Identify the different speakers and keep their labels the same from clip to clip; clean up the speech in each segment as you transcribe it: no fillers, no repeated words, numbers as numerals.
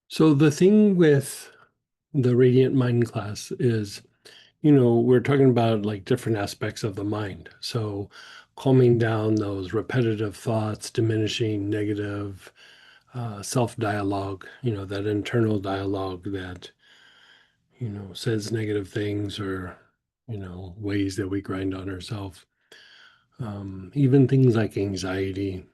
Speaker 1: So the thing with the Radiant Mind class is, we're talking about like different aspects of the mind. So calming down those repetitive thoughts, diminishing negative self-dialogue, that internal dialogue that, says negative things or, ways that we grind on ourselves. Even things like anxiety,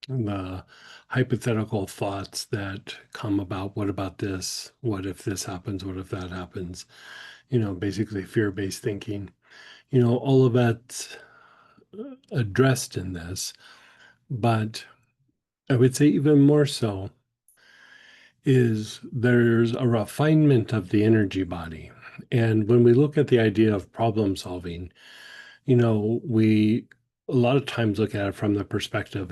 Speaker 1: the hypothetical thoughts that come about what about this? What if this happens? What if that happens? Basically fear based thinking, all of that's addressed in this. But I would say even more so is there's a refinement of the energy body. And when we look at the idea of problem solving, we a lot of times look at it from the perspective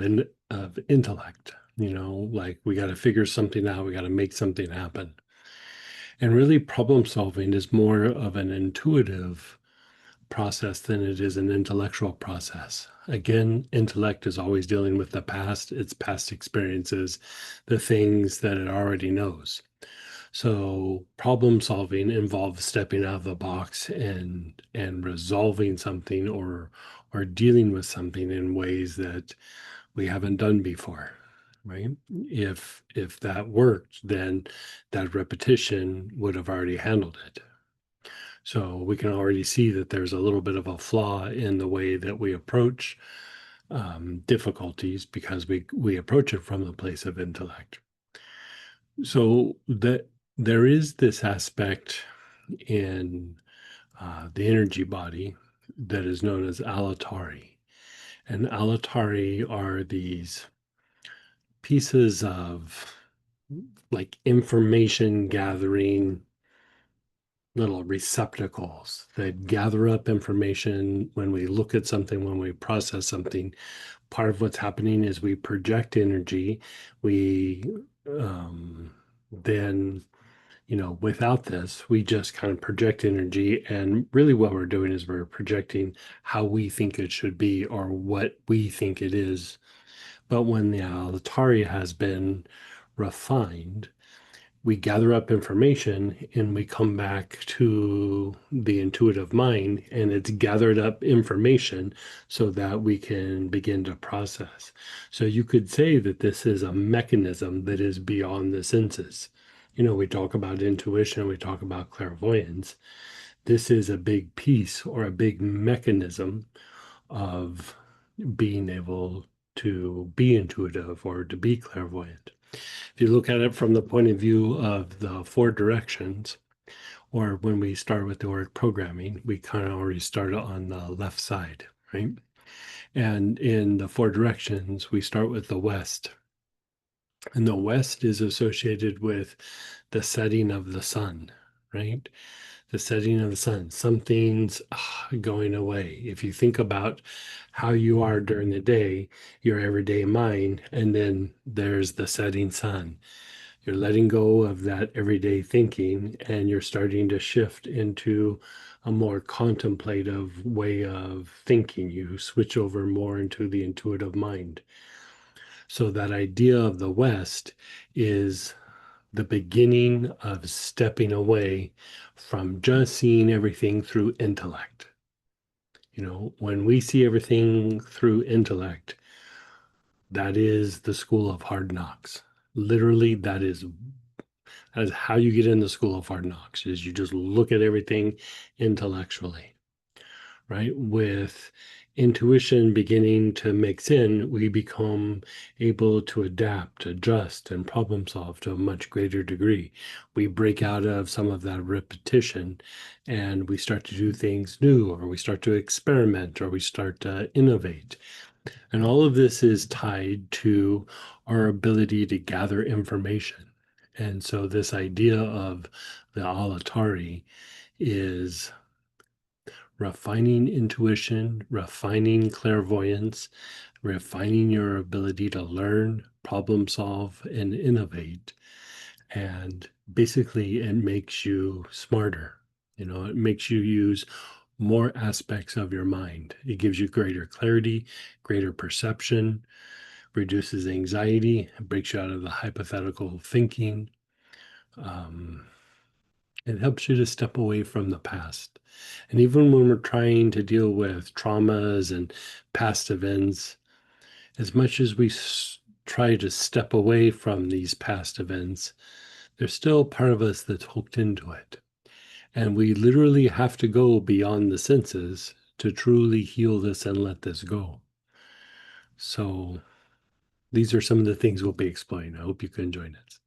Speaker 1: of intellect, like we got to figure something out, we got to make something happen. And really, problem solving is more of an intuitive process than it is an intellectual process. Again, intellect is always dealing with the past, its past experiences, the things that it already knows. So problem solving involves stepping out of the box and resolving something or dealing with something in ways that we haven't done before, right? If that worked, then that repetition would have already handled it. So we can already see that there's a little bit of a flaw in the way that we approach difficulties because we approach it from the place of intellect. So that there is this aspect in the energy body that is known as alatari. And alatari are these pieces of like information gathering little receptacles that gather up information when we look at something, when we process something. Part of what's happening is we project energy. We then without this, we just kind of project energy. And really, what we're doing is we're projecting how we think it should be or what we think it is. But when the Altaria has been refined, we gather up information and we come back to the intuitive mind and it's gathered up information so that we can begin to process. So you could say that this is a mechanism that is beyond the senses. We talk about intuition, we talk about clairvoyance. This is a big piece or a big mechanism of being able to be intuitive or to be clairvoyant. If you look at it from the point of view of the four directions, or when we start with the word programming, we kind of already start on the left side, right? And in the four directions, we start with the west. And the west is associated with the setting of the sun, right? The setting of the sun. Something's going away. If you think about how you are during the day, your everyday mind, and then there's the setting sun. You're letting go of that everyday thinking and you're starting to shift into a more contemplative way of thinking. You switch over more into the intuitive mind. So, that idea of the West is the beginning of stepping away from just seeing everything through intellect. When we see everything through intellect, that is the school of hard knocks. Literally, that is how you get in the school of hard knocks, is you just look at everything intellectually, right? With intuition beginning to mix in, we become able to adapt, adjust, and problem solve to a much greater degree. We break out of some of that repetition and we start to do things new, or we start to experiment, or we start to innovate. And all of this is tied to our ability to gather information. And so, this idea of the Alatari is refining intuition, refining clairvoyance, refining your ability to learn, problem solve, and innovate. And basically, it makes you smarter. It makes you use more aspects of your mind. It gives you greater clarity, greater perception, reduces anxiety, breaks you out of the hypothetical thinking, It helps you to step away from the past. And even when we're trying to deal with traumas and past events, as much as we try to step away from these past events, there's still part of us that's hooked into it. And we literally have to go beyond the senses to truly heal this and let this go. So these are some of the things we'll be exploring. I hope you can join us.